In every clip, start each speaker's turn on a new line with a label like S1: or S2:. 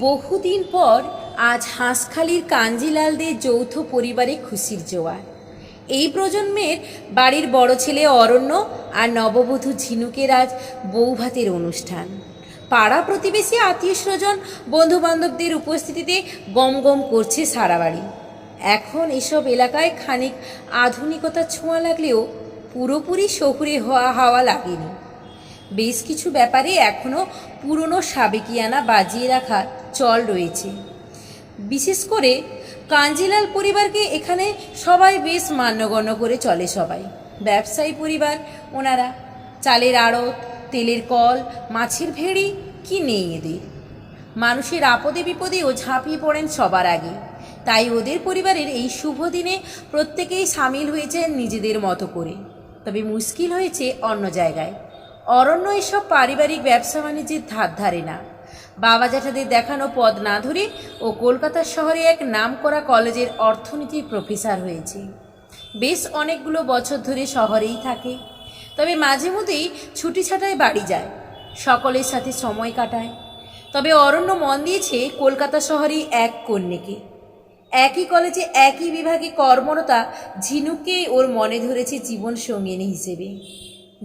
S1: বহুদিন পর আজ হাঁসখালির কাঞ্জিলালদের যৌথ পরিবারে খুশির জোয়ার। এই প্রজন্মের বাড়ির বড় ছেলে অরণ্য আর নববধূ ঝিনুকের আজ বৌভাতের অনুষ্ঠান। পাড়া প্রতিবেশী আত্মীয় স্বজন বন্ধুবান্ধবদের উপস্থিতিতে গম গম করছে সারা বাড়ি। এখন এসব এলাকায় খানিক আধুনিকতার ছোঁয়া লাগলেও পুরোপুরি শহুরে হাওয়া লাগেনি। বেশ কিছু ব্যাপারে এখনও পুরনো সাবেকিয়ানা বাজিয়ে রাখার চল রয়েছে। বিশেষ করে কাঞ্জিলাল পরিবারকে এখানে সবাই বেশ মান্যগণ্য করে চলে। সবাই ব্যবসায়ী পরিবার, ওনারা চালের আড়ত, তেলের কল, মাছের ভেড়ি কি নেই এদের। মানুষের আপদে বিপদেও ঝাঁপিয়ে পড়েন সবার আগে। তাই ওদের পরিবারের এই শুভ দিনে প্রত্যেকেই সামিল হয়েছেন নিজেদের মতো করে। তবে মুশকিল হয়েছে অন্য জায়গায়। অরণ্য এসব পারিবারিক ব্যবসা বাণিজ্যের ধার ধারে না। বাবা জ্যাঠাদের দেখানো পদ না ধরে ও কলকাতা শহরে এক নামকরা কলেজের অর্থনীতির প্রফেসর হয়েছে। বেশ অনেকগুলো বছর ধরে শহরেই থাকে, তবে মাঝে মধ্যেই ছুটি ছাটায় বাড়ি যায়, সকলের সাথে সময় কাটায়। তবে অরণ্য মন দিয়েছে কলকাতা শহরেই এক কন্যাকে। একই কলেজে একই বিভাগে কর্মরতা ঝিনুককে ওর মনে ধরেছে জীবন সঙ্গিনী হিসেবে।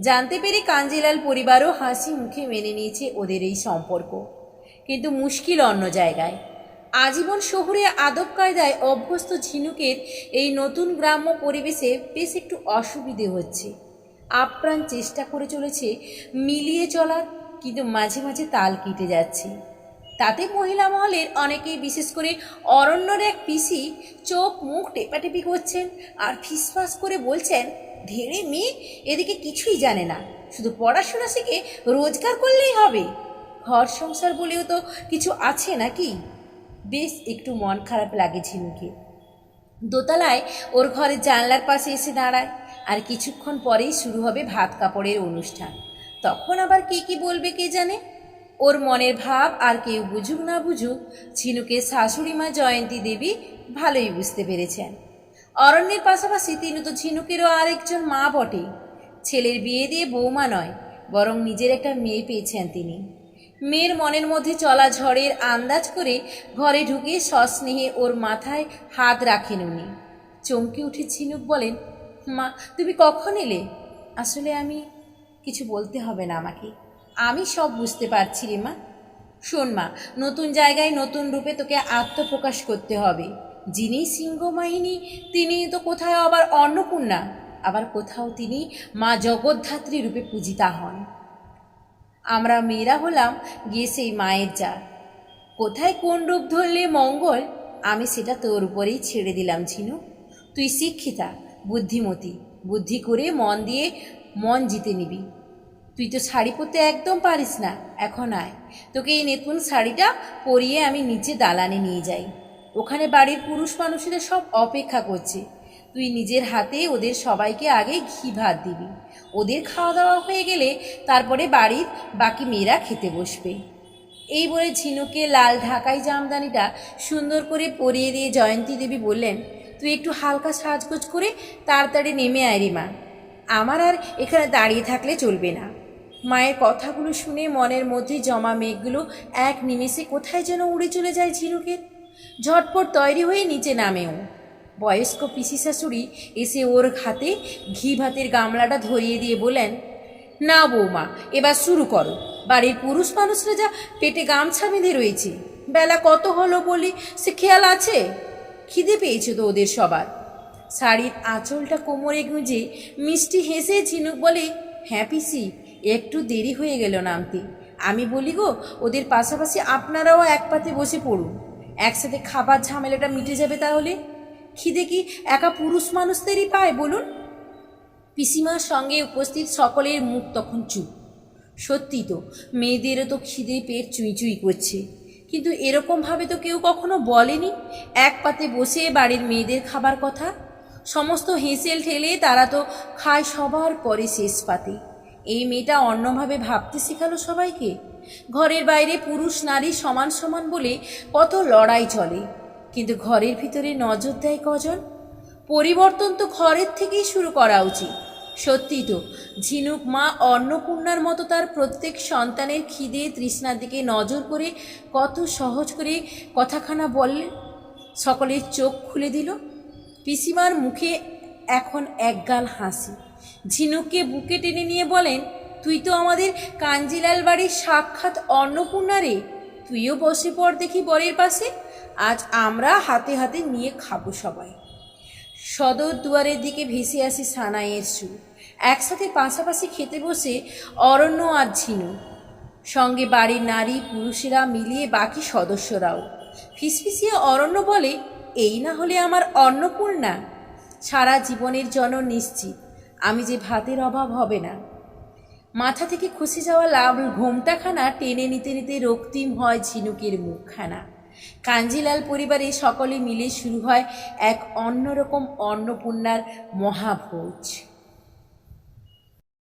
S1: জানতে পেরে কাঞ্জিলাল পরিবারও হাসি মুখে মেনে নিয়েছে ওদের এই সম্পর্ক। কিন্তু মুশকিল অন্য জায়গায়। আজীবন শহুরে আদব কায়দায় অভ্যস্ত ঝিনুকের এই নতুন গ্রাম্য পরিবেশে বেশ একটু অসুবিধে হচ্ছে। আপ্রাণ চেষ্টা করে চলেছে মিলিয়ে চলার, কিন্তু মাঝে মাঝে তাল কেটে যাচ্ছে। তাতে মহিলা মহলের অনেকেই, বিশেষ করে অরণ্যর এক পিসি, চোখ মুখ টেপাটেপি করছেন আর ফিসফাস করে বলছেন, ঢেড়ে মেয়ে, এদিকে কিছুই জানে না, শুধু পড়াশোনা শিখে রোজগার করলেই হবে। ঘর সংসার বলেও তো কিছু আছে নাকি? বেশ একটু মন খারাপ লাগে ঝিনুকে। দোতলায় ওর ঘরের জানলার পাশে এসে দাঁড়ায়। আর কিছুক্ষণ পরেই শুরু হবে ভাত কাপড়ের অনুষ্ঠান। তখন আবার কে কি বলবে কে জানে। ওর মনের ভাব আর কেউ বুঝুক না বুঝুক, ঝিনুকের শাশুড়ি মা জয়ন্তী দেবী ভালোই বুঝতে পেরেছেন। অরণ্যের পাশাপাশি তিনি তো ঝিনুকেরও আরেকজন মা বটে। ছেলের বিয়ে দিয়ে বৌমা নয়, বরং নিজের একটা মেয়ে পেয়েছেন তিনি। মেয়ের মনের মধ্যে চলা ঝড়ের আন্দাজ করে ঘরে ঢুকে সস্নেহে ওর মাথায় হাত রাখেন উনি। চমকে উঠে ঝিনুক বলেন, মা, তুমি কখন এলে? আসলে আমি কিছু বলতে হবে না আমাকে, আমি সব বুঝতে পারছি রে মা। শোন মা, নতুন জায়গায় নতুন রূপে তোকে আত্মপ্রকাশ করতে হবে। যিনি সিংহবাহিনী তিনি তো কোথাও আবার অন্নপূর্ণা, আবার কোথাও তিনি মা জগদ্ধাত্রী রূপে পূজিতা হন। আমরা মেয়েরা হলাম গিয়ে সেই মায়ের জাত। কোথায় কোন রূপ ধরলে মঙ্গল, আমি সেটা তোর উপরেই ছেড়ে দিলাম ঝিনু। তুই শিক্ষিতা, বুদ্ধিমতী, বুদ্ধি করে মন দিয়ে মন জিতে নিবি। তুই তো শাড়ি পরতে একদম পারিস না, এখন আয়, তোকে এই নতুন শাড়িটা পরিয়ে আমি নিচে দালানে নিয়ে যাই। ওখানে বাড়ির পুরুষ মানুষেরা সব অপেক্ষা করছে। তুই নিজের হাতে ওদের সবাইকে আগে ঘি ভাত দিবি। ওদের খাওয়া দাওয়া হয়ে গেলে তারপরে বাড়ির বাকি মেয়েরা খেতে বসবে। এই বলে ঝিনুকে লাল ঢাকাই জামদানিটা সুন্দর করে পরিয়ে দিয়ে জয়ন্তী দেবী বললেন, তুই একটু হালকা সাজগোজ করে তাড়াতাড়ি নেমে আয় রে মা, আমার আর এখানে দাঁড়িয়ে থাকলে চলবে না। মায়ের কথাগুলো শুনে মনের মধ্যে জমা মেঘগুলো এক নিমেষে কোথায় যেন উড়ে চলে যায় ঝিনুকের। ঝটপট তৈরি হয়ে নিচে নামেও। বয়স্ক পিসি শাশুড়ি এসে ওর হাতে ঘি ভাতের গামলাটা ধরিয়ে দিয়ে বলেন, না বৌমা, এবার শুরু করো। বাড়ির পুরুষ মানুষরা যা পেটে গামছা বেঁধে রয়েছে, বেলা কত হলো বলি সে খেয়াল আছে? খিদে পেয়েছে তো ওদের সবার। শাড়ির আঁচলটা কোমরে গুঁজে মিষ্টি হেসে ঝিনুক বলে, হ্যাঁ পিসি, একটু দেরি হয়ে গেল নামতে। আমি বলি গো, ওদের পাশাপাশি আপনারাও এক পাতে বসে পড়ুন, একসাথে খাবার ঝামেলাটা মিটে যাবে। তাহলে খিদে কি একা পুরুষ মানুষদেরই পায় বলুন? পিসিমার সঙ্গে উপস্থিত সকলের মুখ তখন চুপ। সত্যি তো, মেয়েদেরও তো খিদে পেট চুই চুই করছে, কিন্তু এরকমভাবে তো কেউ কখনো বলেনি এক পাতে বসে বাড়ির মেয়েদের খাবার কথা। সমস্ত হেঁসেল ঠেলে তারা তো খায় সবার পরে শেষ পাতে। এই মেয়েটা অন্যভাবে ভাবতে শেখালো সবাইকে। ঘরের বাইরে পুরুষ নারী সমান সমান বলে কত লড়াই চলে, কিন্তু ঘরের ভিতরে নজর দেয় কজন? পরিবর্তন তো ঘরের থেকেই শুরু করা উচিত। সত্যি তো, ঝিনুক মা অন্নপূর্ণার মতো তার প্রত্যেক সন্তানের খিদে তৃষ্ণার দিকে নজর করে কত সহজ করে কথাখানা বললেন। সকলের চোখ খুলে দিল। পিসিমার মুখে এখন একগাল হাসি। ঝিনুককে বুকে টেনে নিয়ে বলেন, তুই তো আমাদের কাঞ্জিলাল বাড়ির সাক্ষাৎ অন্নপূর্ণা রে, তুইও বসে পড় দেখি বরের পাশে, আজ আমরা হাতে হাতে নিয়ে খাবো সবাই। সদর দুয়ারের দিকে ভেসে আসে সানাইয়ের সুর। একসাথে পাশাপাশি খেতে বসে অরণ্য আর ঝিনু, সঙ্গে বাড়ির নারী পুরুষেরা মিলিয়ে বাকি সদস্যরাও। ফিসফিসিয়ে অরণ্য বলে, এই না হলে আমার অন্নপূর্ণা, সারা জীবনের জন্য নিশ্চিত আমি যে ভাতের অভাব হবে না। মাথা থেকে খসে যাওয়া লাভ ঘোমটাখানা টেনে নিতে নিতে রক্তিম হয় ঝিনুকের মুখখানা। কাঞ্জিলাল পরিবারে সকলে মিলে শুরু হয় এক অন্যরকম অন্নপূর্ণার মহাভোজ।